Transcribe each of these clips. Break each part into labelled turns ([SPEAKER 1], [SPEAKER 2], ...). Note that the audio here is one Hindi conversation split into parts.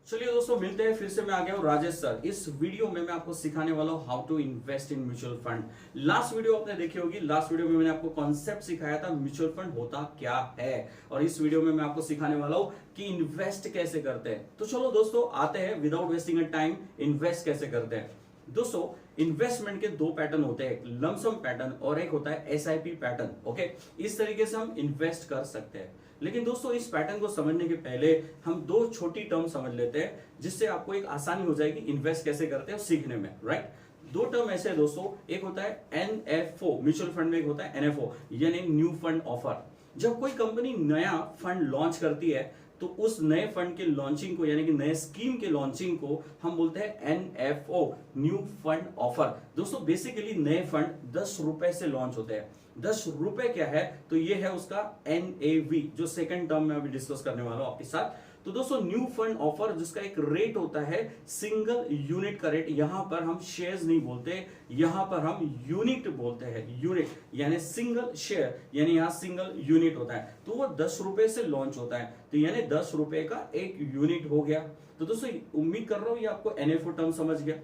[SPEAKER 1] चलिए दोस्तों, मिलते हैं फिर से। मैं आ गया हूँ राजेश सर। इस वीडियो में मैं आपको सिखाने वाला हूँ how to invest in mutual fund. Last video आपने देखी होगी। लास्ट वीडियो में मैंने आपको कॉन्सेप्ट सिखाया था म्यूचुअल फंड होता क्या है, और इस वीडियो में मैं आपको सिखाने वाला हूँ कि इन्वेस्ट कैसे करते हैं। तो चलो दोस्तों, आते हैं विदाउट वेस्टिंग टाइम, इन्वेस्ट कैसे करते हैं। दोस्तों, इन्वेस्टमेंट के दो पैटर्न होते हैं, एक लमसम पैटर्न और एक होता है एसआईपी पैटर्न। ओके, इस तरीके से हम इन्वेस्ट कर सकते हैं। लेकिन दोस्तों, इस पैटर्न को समझने के पहले हम दो छोटी टर्म समझ लेते हैं, जिससे आपको एक आसानी हो जाएगी इन्वेस्ट कैसे करते हैं सीखने में। राइट, दो टर्म ऐसे है दोस्तों। एक होता है एनएफओ, म्यूचुअल फंड में एक होता है एनएफओ, यानी न्यू फंड ऑफर। जब कोई कंपनी नया फंड लॉन्च करती है तो उस नए फंड के लॉन्चिंग को, यानी कि नए स्कीम के लॉन्चिंग को हम बोलते हैं एनएफओ, न्यू फंड ऑफर। दोस्तों, बेसिकली नए फंड 10 रुपए से लॉन्च होते हैं। 10 रुपए क्या है, तो ये है उसका एनएवी, जो सेकंड टर्म में अभी डिस्कस करने वाला हूं आपके साथ। तो दोस्तों, न्यू फंड ऑफर जिसका एक रेट होता है सिंगल यूनिट का रेट। यहां पर हम शेयर्स नहीं बोलते, यहां पर हम यूनिट बोलते हैं। यूनिट यानी सिंगल शेयर, यानी यहां सिंगल यूनिट होता है। तो वो 10 रुपए से लॉन्च होता है, तो यानी 10 रुपए का एक यूनिट हो गया। तो दोस्तों, उम्मीद कर रहा हूं ये आपको एनएफओ टर्म समझ गया।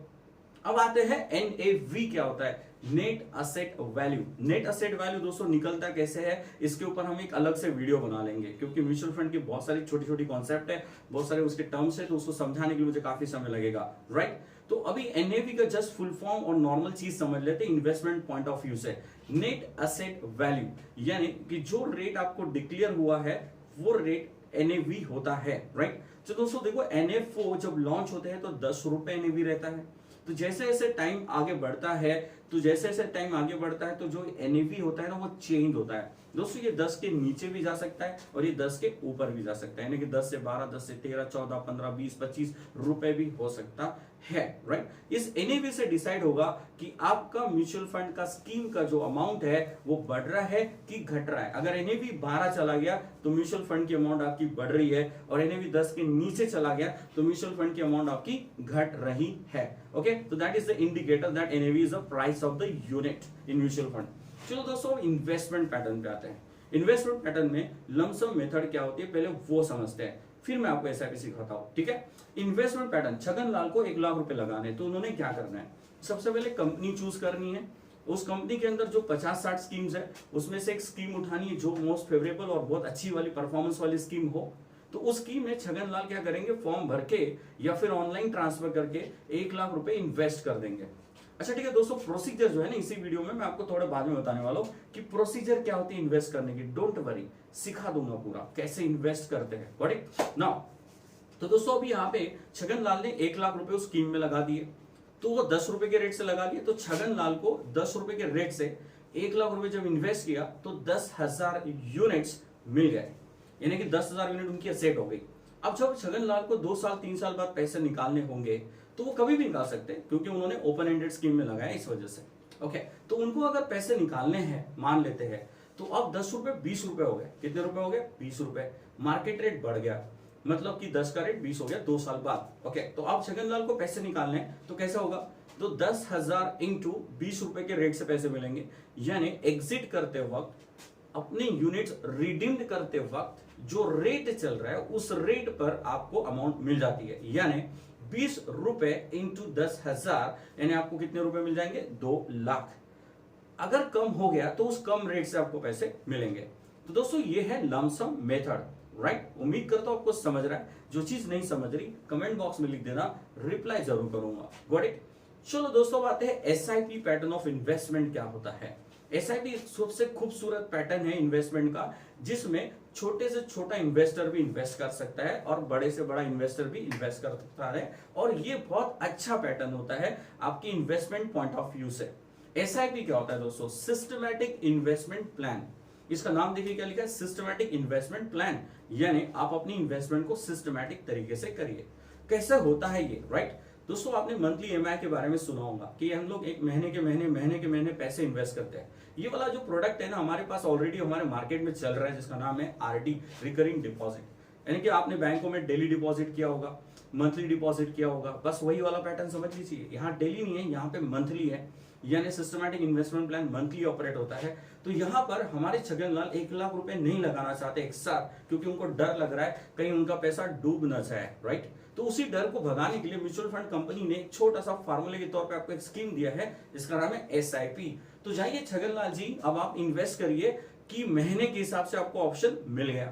[SPEAKER 1] अब आते हैं एनएवी क्या होता है, net asset value. Net asset value दोस्तों निकलता कैसे है, इसके ऊपर हम एक अलग से वीडियो बना लेंगे, क्योंकि म्यूचुअल फंड की बहुत सारी छोटी छोटी कॉन्सेप्ट है, बहुत सारे उसके टर्म्स है, तो उसको समझाने के लिए मुझे काफी समय लगेगा। राइट, तो अभी एनएवी का जस्ट फुल फॉर्म और नॉर्मल चीज समझ लेते हैं इन्वेस्टमेंट पॉइंट ऑफ व्यू से। नेट असेट वैल्यू यानी कि जो रेट आपको डिक्लेयर हुआ है वो रेट एनएवी होता है। राइट, तो दोस्तों देखो, एनएफओ जब लॉन्च होते हैं तो 10 रुपए एनएवी रहता है। तो जैसे जैसे टाइम आगे बढ़ता है, तो जो एनएवी होता है ना, वो चेंज होता है। दोस्तों, ये 10 के नीचे भी जा सकता है और ये 10 के ऊपर भी जा सकता है, यानी कि 10 से 12, 10 से 13, 14, 15, 20, 25 रुपए भी हो सकता है। राइट, इस एनएवी से डिसाइड होगा कि आपका म्यूचुअल फंड का स्कीम का जो अमाउंट है वो बढ़ रहा है कि घट रहा है। अगर एनएवी 12 चला गया तो म्यूचुअल फंड की अमाउंट आपकी बढ़ रही है, और एनएवी 10 के नीचे चला गया तो म्यूचुअल फंड की अमाउंट आपकी घट रही है। ओके, तो that is the indicator that NAV is the price of the unit in mutual fund. चलो दोस्तों, इन्वेस्टमेंट पैटर्न पे आते हैं। इन्वेस्टमेंट पैटर्न में लमसम मेथड क्या होती है पहले वो समझते हैं, फिर मैं आपको एसआईपी सिखाता हूं। ठीक है, इन्वेस्टमेंट पैटर्न, छगन लाल को 1 लाख रुपए लगाने, तो उन्होंने क्या करना है, सबसे पहले कंपनी चूज करनी है। उस कंपनी के अंदर जो 50-60 स्कीम्स है, उसमें से एक स्कीम उठानी है जो मोस्ट फेवरेबल और बहुत अच्छी वाली परफॉर्मेंस वाली स्कीम हो। तो उस स्कीम में छगन लाल क्या करेंगे, फॉर्म भर के या फिर ऑनलाइन ट्रांसफर करके 1 लाख रुपए इन्वेस्ट कर देंगे। अच्छा ठीक है दोस्तों, प्रोसीजर जो है ना, इसी वीडियो में मैं आपको थोड़े बाद में बताने वाला हूं कि प्रोसीजर क्या होती है इन्वेस्ट करने की। डोंट वरी, सिखा दूंगा पूरा कैसे इन्वेस्ट करते हैं। Got it now. तो दोस्तों, अभी यहाँ पे छगन लाल ने 1 लाख रुपए उस स्कीम में लगा दिए, तो वो 10 रुपए के रेट से लगा दिए। तो छगन लाल को 10 रुपए के रेट से 1 लाख रुपए जब इन्वेस्ट किया तो 10,000 यूनिट्स मिल गए, यानी कि 10,000 यूनिट उनकी असेट हो गई। अब जब छगन लाल को 2 साल 3 साल बाद पैसे निकालने होंगे तो वो कभी भी निकाल सकते हैं, क्योंकि उन्होंने ओपन एंडेड स्कीम में लगाया इस वजह से। ओके, तो उनको अगर पैसे निकालने हैं, मान लेते हैं, तो अब 10 रुपए 20 रुपए हो गए। कितने रुपए हो गए, 20 रुपए। मार्केट रेट बढ़ गया, मतलब कि 10 का रेट 20 हो गया 2 साल बाद। ओके, तो अब छगन लाल को पैसे निकालने हैं तो कैसे होगा, तो 10,000 इंटू 20 रुपए के रेट से पैसे मिलेंगे, यानी एग्जिट करते वक्त, अपने यूनिट्स रिडीम्ड करते वक्त जो रेट चल रहा है उस रेट पर आपको अमाउंट मिल जाती है। यानी 20 रुपए इंटू 10,000, यानी आपको कितने रुपए मिल जाएंगे, 2 लाख। अगर कम हो गया तो उस कम रेट से आपको पैसे मिलेंगे। तो दोस्तों, ये है लमसम मेथड। राइट, उम्मीद करता हूं आपको समझ रहा है। जो चीज नहीं समझ रही कमेंट बॉक्स में लिख देना, रिप्लाई जरूर करूंगा। Got it. चलो दोस्तों, बात है एसआईपी पैटर्न ऑफ इन्वेस्टमेंट क्या होता है। एसआईपी सबसे खूबसूरत पैटर्न है इन्वेस्टमेंट का, जिसमें छोटे से छोटा इन्वेस्टर भी इन्वेस्ट कर सकता है और बड़े से बड़ा इन्वेस्टर भी इन्वेस्ट कर सकता है, और ये बहुत अच्छा पैटर्न होता है आपकी इन्वेस्टमेंट पॉइंट ऑफ व्यू से। एसआईपी क्या होता है दोस्तों, सिस्टमैटिक इन्वेस्टमेंट प्लान। इसका नाम देखिए क्या लिखा है, सिस्टमैटिक इन्वेस्टमेंट प्लान, यानी आप अपनी इन्वेस्टमेंट को सिस्टमैटिक तरीके से करिए। कैसे होता है ये, राइट। दोस्तों, आपने मंथली ईएमआई के बारे में सुना होगा कि हम लोग एक महीने के महीने पैसे इन्वेस्ट करते हैं। ये वाला जो प्रोडक्ट है ना, हमारे पास ऑलरेडी हमारे मार्केट में चल रहा है, जिसका नाम है आरडी, रिकरिंग डिपॉजिट। यानी कि आपने बैंकों में डेली डिपॉजिट किया होगा, मंथली डिपॉजिट किया होगा, बस वही वाला पैटर्न समझ लीजिए। यहाँ डेली नहीं है, यहाँ पे मंथली है, यानी systematic investment plan monthly operate होता है। तो यहाँ पर हमारे छगन लाल 1 लाख रुपए नहीं लगाना चाहते एक साथ, क्योंकि उनको डर लग रहा है कहीं उनका पैसा डूब न जाए। राइट, तो उसी डर को भगाने के लिए म्यूचुअल फंड कंपनी ने एक छोटा सा फार्मूले के तौर पे आपको एक स्कीम दिया है जिसका नाम है SIP। तो जाइए छगनलाल जी, अब आप इन्वेस्ट करिए कि महीने के हिसाब से आपको ऑप्शन मिल गया।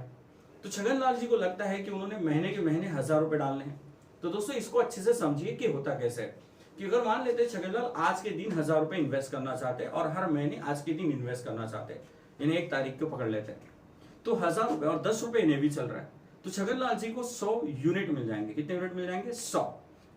[SPEAKER 1] तो छगनलाल जी को लगता है कि उन्होंने महीने के महीने 1000 रुपए डालने हैं। तो दोस्तों इसको अच्छे से समझिए कि होता कैसे है कि अगर मान लेते हैं छगनलाल आज के दिन 1000 रुपए इन्वेस्ट करना चाहते हैं और हर महीने आज के दिन इन्वेस्ट करना चाहते हैं, यानी 1 तारीख को पकड़ लेते हैं, तो 1000 रुपए और 10 रुपए इन्हें भी चल रहा है, तो छगनलाल जी को 100 यूनिट मिल जाएंगे। कितने यूनिट मिल जाएंगे? 100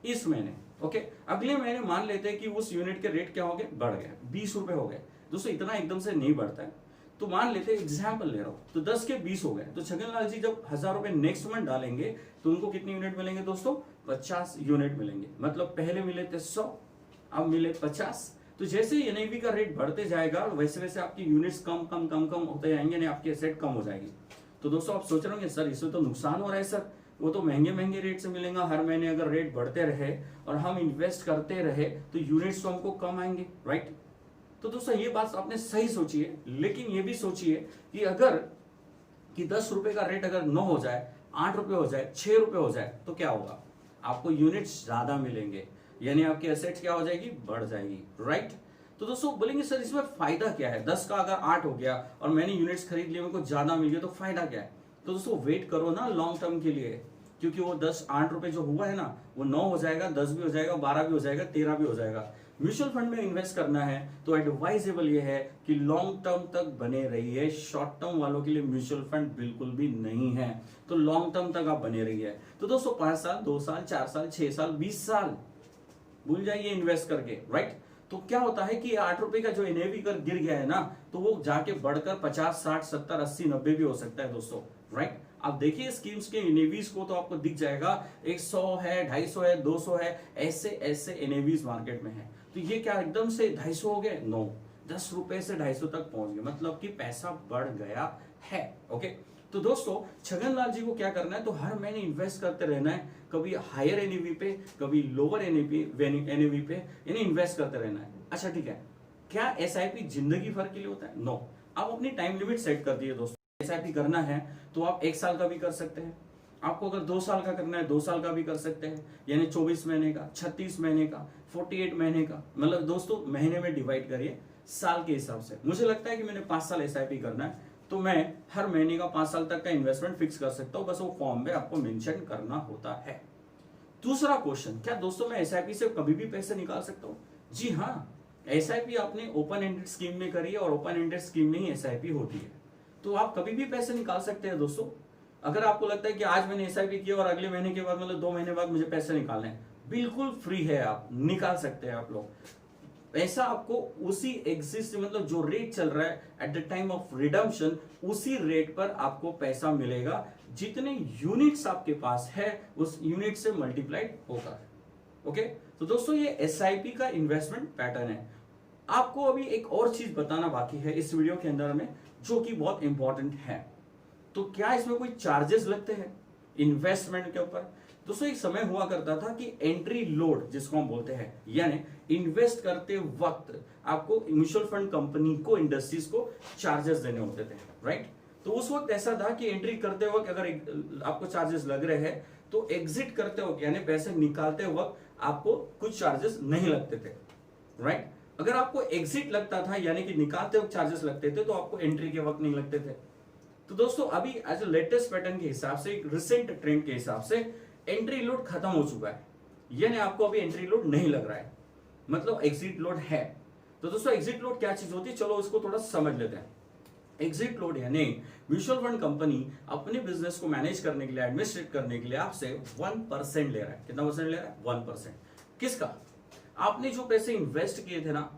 [SPEAKER 1] इस महीने। ओके, अगले महीने मान लेते हैं कि उस यूनिट के रेट क्या हो गए? बढ़ गए, 20 रुपए हो गए। दोस्तों इतना एकदम से नहीं बढ़ता है, तो मान लेते हैं एग्जाम्पल ले रहा हूं, तो 10 के 20 हो गए। तो छगनलाल जी जब 1000 रुपए नेक्स्ट मंथ डालेंगे तो उनको कितने यूनिट मिलेंगे दोस्तों? 50 यूनिट मिलेंगे। मतलब पहले मिले थे 100, अब मिले 50। तो जैसे NAV का रेट बढ़ते जाएगा वैसे वैसे आपकी यूनिट्स कम कम कम कम होते जाएंगे, यानी आपकी एसेट कम हो जाएगी। तो दोस्तों आप सोच रहे होंगे सर इसमें तो नुकसान हो रहा है सर, वो तो महंगे महंगे रेट से मिलेगा, हर महीने अगर रेट बढ़ते रहे और हम इन्वेस्ट करते रहे तो यूनिट्स तो हमको कम आएंगे, राइट? तो दोस्तों ये बात आपने सही सोची है, लेकिन ये भी सोचिए कि अगर कि 10 रुपए का रेट अगर 9 हो जाए, 8 रुपए हो जाए, 6 रुपए हो जाए, तो क्या होगा? आपको यूनिट्स ज्यादा मिलेंगे, यानी आपकी एसेट्स क्या हो जाएगी? बढ़ जाएगी, राइट? तो दोस्तों बोलेंगे सर इसमें फायदा क्या है? 10 का अगर 8 हो गया और मैंने यूनिट्स खरीद लिए, मेरे को ज्यादा मिल गया, तो फायदा क्या है? तो दोस्तों वेट करो ना लॉन्ग टर्म के लिए, क्योंकि वो 8 रुपए जो हुआ है ना, वो 9 हो जाएगा, 10 भी हो जाएगा, 12 भी हो जाएगा, 13 भी हो जाएगा। म्यूचुअल फंड में इन्वेस्ट करना है तो एडवाइजेबल ये है कि लॉन्ग टर्म तक बने रहिए। शॉर्ट टर्म वालों के लिए म्यूचुअल फंड बिल्कुल भी नहीं है, तो लॉन्ग टर्म तक आप बने रहिए। तो दोस्तों 5 साल, 2 साल, 4 साल, 6 साल, 20 साल भूल जाइए इन्वेस्ट करके, राइट? तो क्या होता है कि 8 रुपए का जो NAV कर गिर गया है ना, तो वो जाके बढ़कर 50, 60, 70, 80, 90 भी हो सकता है दोस्तों, राइट? आप देखिए स्कीम्स के NAVs को तो आपको दिख जाएगा 100 है, 250 है, 200 है, ऐसे ऐसे NAVs मार्केट में है। तो ये क्या एकदम से 250 हो गए? नो, 10 रुपए से 250 तक पहुंच गए, मतलब कि पैसा बढ़ गया है। ओके, तो दोस्तों छगनलाल जी को क्या करना है? तो हर महीने इन्वेस्ट करते रहना है, कभी हायर NAV पे, कभी लोअर NAV पे, यानी इन्वेस्ट करते रहना है। अच्छा ठीक है, क्या SIP जिंदगी भर के लिए होता है? नो। आप अपनी टाइम लिमिट सेट कर दिए दोस्तों। SIP करना है तो आप 1 साल का भी कर सकते हैं, आपको अगर 2 साल का करना है 2 साल का भी कर सकते हैं, यानी 24 महीने का, 36 महीने का, 48 महीने का, मतलब दोस्तों महीने में डिवाइड करिए साल के हिसाब से। मुझे लगता है कि मैंने 5 साल SIP करना है, तो मैं हर महीने का 5 साल तक का इन्वेस्टमेंट फिक्स कर सकता हूं, बस वो फॉर्म में आपको मेंशन करना होता है। दूसरा क्वेश्चन, क्या दोस्तों मैं SIP से कभी भी पैसे निकाल सकता हूं? जी हाँ, SIP आपने ओपन एंडेड स्कीम में करी है और ओपन एंडेड स्कीम में ही SIP होती है, तो आप कभी भी पैसे निकाल सकते हैं दोस्तों। अगर आपको लगता है कि आज मैंने SIP किया और अगले महीने के बाद मतलब 2 महीने बाद मुझे पैसे निकालने हैं, बिल्कुल फ्री है, आप निकाल सकते हैं आप लोग पैसा। आपको उसी एग्जिस्ट मतलब जो रेट चल रहा है at the time of redemption, उसी रेट पर आपको पैसा मिलेगा, जितने यूनिट्स आपके पास है उस यूनिट से मल्टीप्लाइड होगा। ओके, तो दोस्तों ये SIP का इन्वेस्टमेंट पैटर्न है। आपको अभी एक और चीज बताना बाकी है इस वीडियो के अंदर में, जो कि बहुत इंपॉर्टेंट है। तो क्या इसमें कोई चार्जेस लगते हैं इन्वेस्टमेंट के ऊपर? दोस्तों एक समय हुआ करता था कि एंट्री लोड जिसको हम बोलते हैं, यानी इन्वेस्ट करते वक्त आपको म्यूचुअल फंड कंपनी को, इंडस्ट्रीज को चार्जेस देने होते थे, राइट? तो उस वक्त ऐसा था कि एंट्री करते वक्त अगर आपको चार्जेस लग रहे हैं तो एग्जिट करते वक्त यानी पैसे निकालते वक्त आपको कुछ चार्जेस नहीं लगते थे, राइट? अगर आपको एग्जिट लगता था यानी कि निकालते वक्त चार्जेस लगते थे, तो आपको एंट्री के वक्त नहीं लगते थे। तो दोस्तों अभी एज ए लेटेस्ट पैटर्न के हिसाब से, एक रिसेंट ट्रेंड के हिसाब से एंट्री लोड खत्म हो चुका है, यानी आपको अभी एंट्री लोड नहीं लग रहा है, मतलब एग्जिट लोड है। तो दोस्तों एग्जिट लोड क्या चीज होती है, चलो इसको थोड़ा समझ लेते हैं। एग्जिट लोड यानी म्यूचुअल फंड कंपनी अपने बिजनेस को मैनेज करने के लिए, एडमिनिस्ट्रेट करने के लिए आपसे 1% ले रहा है। कितना परसेंट ले रहा है? 1%। किसका? आपने जो पैसे इन्वेस्ट किए थे ना,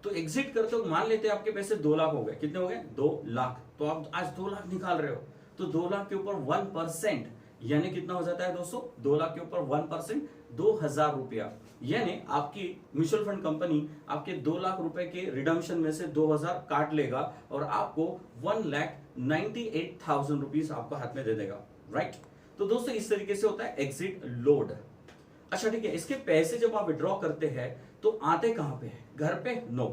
[SPEAKER 1] तो एग्जिट करते हो, मान लेते हैं आपके पैसे 2 लाख हो गए। कितने हो गए? 2 लाख। तो आप आज 2 लाख निकाल रहे हो, तो 2 लाख के ऊपर 1% यानी कितना हो जाता है दोस्तों? 2 लाख के ऊपर 1% 2000 रुपया, यानी आपकी म्यूचुअल फंड कंपनी आपके 2 लाख रुपए के रिडम्पशन में से 2000 काट लेगा और आपको 1,98,000 रुपीज आपको हाथ में दे देगा, राइट? तो दोस्तों इस तरीके से होता है एग्जिट लोड। अच्छा ठीक है, इसके पैसे जब आप विड्रॉ करते हैं तो आते कहां पे है? घर पे? नो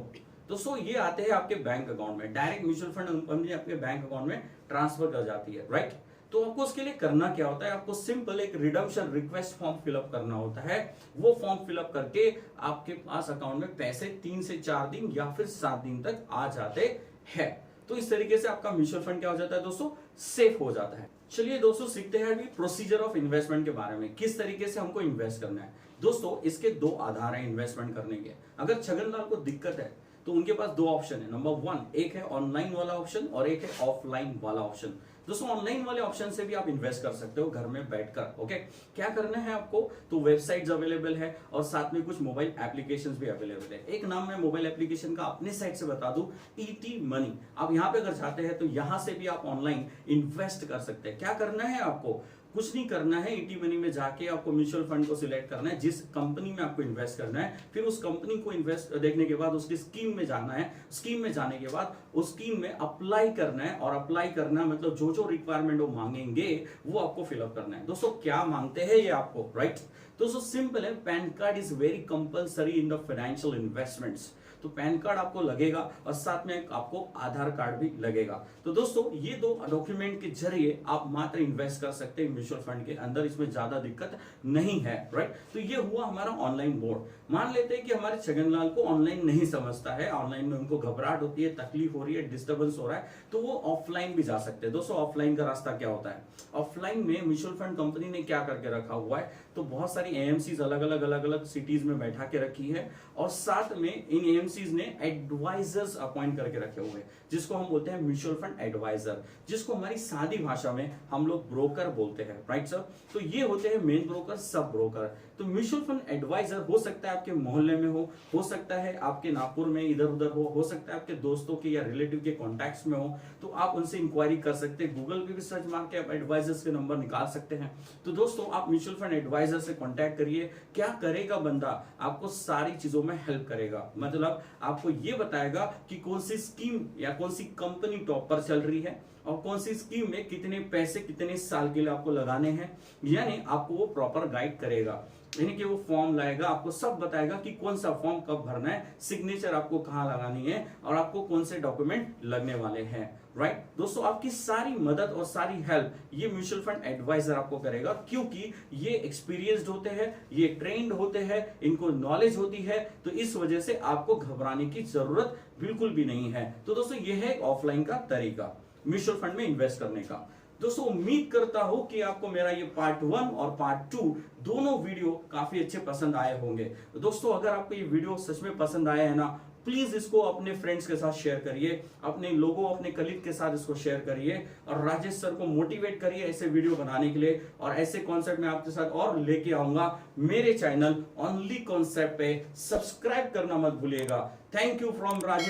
[SPEAKER 1] दोस्तों, ये आते हैं आपके बैंक अकाउंट में, डायरेक्ट म्यूचुअल फंड कंपनी आपके बैंक अकाउंट में ट्रांसफर कर जाती है, राइट? तो आपको उसके लिए करना क्या होता है, आपको सिंपल एक रिडम्पशन रिक्वेस्ट फॉर्म फिलअप करना होता है। वो फॉर्म फिलअप करके आपके पास अकाउंट में पैसे 3 से 4 दिन या फिर 7 दिन तक आ जाते हैं। तो इस तरीके से आपका म्यूचुअल फंड क्या हो जाता है दोस्तों, सेफ हो जाता है। चलिए दोस्तों सीखते हैं अभी प्रोसीजर ऑफ इन्वेस्टमेंट के बारे में, किस तरीके से हमको इन्वेस्ट करना है। दोस्तों इसके 2 आधार हैं इन्वेस्टमेंट करने के। अगर छगनलाल को दिक्कत है तो उनके पास 2 ऑप्शन है। नंबर 1, एक है ऑनलाइन वाला ऑप्शन और एक है ऑफलाइन वाला ऑप्शन। दोस्तों ऑनलाइन वाले ऑप्शन से भी आप इन्वेस्ट कर सकते हो घर में बैठकर। ओके, क्या करना है आपको, तो वेबसाइट्स अवेलेबल है और साथ में कुछ मोबाइल एप्लीकेशंस भी अवेलेबल है। एक नाम मैं मोबाइल एप्लीकेशन का अपने साइट से बता दूं, ईटी मनी। आप यहां पे अगर चाहते हैं तो यहां से भी आप ऑनलाइन इन्वेस्ट कर सकते हैं। क्या करना है आपको, कुछ नहीं करना है। ईटी मनी में जाके आपको म्यूचुअल फंड को सिलेक्ट करना है जिस कंपनी में आपको इन्वेस्ट करना है। फिर उस कंपनी को इन्वेस्ट देखने के बाद उसकी स्कीम में जाना है। स्कीम में जाने के बाद उस स्कीम में अप्लाई करना है और अप्लाई करना मतलब जो जो रिक्वायरमेंट वो मांगेंगे वो आपको फिलअप करना है। दोस्तों क्या मांगते हैं ये आपको, राइट। दोस्तों सिंपल है, pan card is very compulsory in the financial investments. तो पैन कार्ड आपको लगेगा और साथ में आपको आधार कार्ड भी लगेगा। तो दोस्तों ये 2 डॉक्यूमेंट के जरिए आप मात्र इन्वेस्ट कर सकते हैं म्यूचुअल फंड के अंदर, इसमें ज्यादा दिक्कत नहीं है, राइट। तो ये हुआ हमारा ऑनलाइन मोड। मान लेते हैं कि हमारे छगनलाल को ऑनलाइन नहीं समझता है, ऑनलाइन में उनको घबराहट होती है, तकलीफ हो रही है, डिस्टर्बेंस हो रहा है, तो वो ऑफलाइन भी जा सकते हैं। दोस्तों ऑफलाइन का रास्ता क्या होता है, ऑफलाइन में म्यूचुअल फंड कंपनी ने क्या करके रखा हुआ है, तो बहुत सारी एएमसीज अलग अलग सिटीज में बैठा के रखी है और साथ में इन एएमसीज ने एडवाइजर्स अपॉइंट करके रखे हुए हैं जिसको हम बोलते हैं म्यूचुअल फंड एडवाइजर, जिसको हमारी सादी भाषा में हम लोग ब्रोकर बोलते हैं, राइट सर। तो ये होते हैं मेन ब्रोकर, सब ब्रोकर। तो म्यूचुअल फंड एडवाइजर हो सकता है आपके मोहल्ले में हो सकता है आपके नागपुर में इधर उधर हो सकता है आपके दोस्तों के या रिलेटिव के कॉन्टैक्ट्स में हो, तो आप उनसे इंक्वायरी कर सकते हैं। गूगल पे भी सर्च मार के आप एडवाइजर्स के नंबर निकाल सकते हैं। तो दोस्तों आप म्यूचुअल फंड एडवाइजर से कॉन्टैक्ट करिए। क्या करेगा बंदा, आपको सारी चीजों में हेल्प करेगा, मतलब आपको ये बताएगा कि कौन सी स्कीम या कौन सी कंपनी टॉप पर चल रही है और कौन सी स्कीम में कितने पैसे कितने साल के लिए आपको लगाने हैं, यानी आपको वो प्रॉपर गाइड करेगा। यानी कि वो फॉर्म लाएगा, आपको सब बताएगा कि कौन सा फॉर्म कब भरना है, सिग्नेचर आपको कहां लगानी है और आपको कौन से डॉक्यूमेंट लगने वाले हैं, राइट। दोस्तों आपकी सारी मदद और सारी हेल्प ये म्यूचुअल फंड एडवाइजर आपको करेगा, क्योंकि ये एक्सपीरियंस्ड होते हैं, ये ट्रेंड होते हैं, इनको नॉलेज होती है, तो इस वजह से आपको घबराने की जरूरत बिल्कुल भी नहीं है। तो दोस्तों ये है ऑफलाइन का तरीका म्यूचुअल फंड में इन्वेस्ट करने का। दोस्तों उम्मीद करता हूं कि आपको मेरा ये पार्ट 1 और पार्ट 2 दोनों वीडियो काफी अच्छे पसंद आए होंगे। तो दोस्तों अगर आपको ये वीडियो सच में पसंद आया है ना, प्लीज इसको अपने फ्रेंड्स के साथ शेयर करिए, अपने लोगों अपने कलीग के साथ इसको शेयर करिए और राजेश सर को मोटिवेट करिए ऐसे वीडियो बनाने के लिए। और ऐसे कॉन्सेप्ट में आपके साथ और लेके आऊंगा मेरे चैनल ओनली कॉन्सेप्ट पे। सब्सक्राइब करना मत भूलिएगा। Thank you from Rajesh.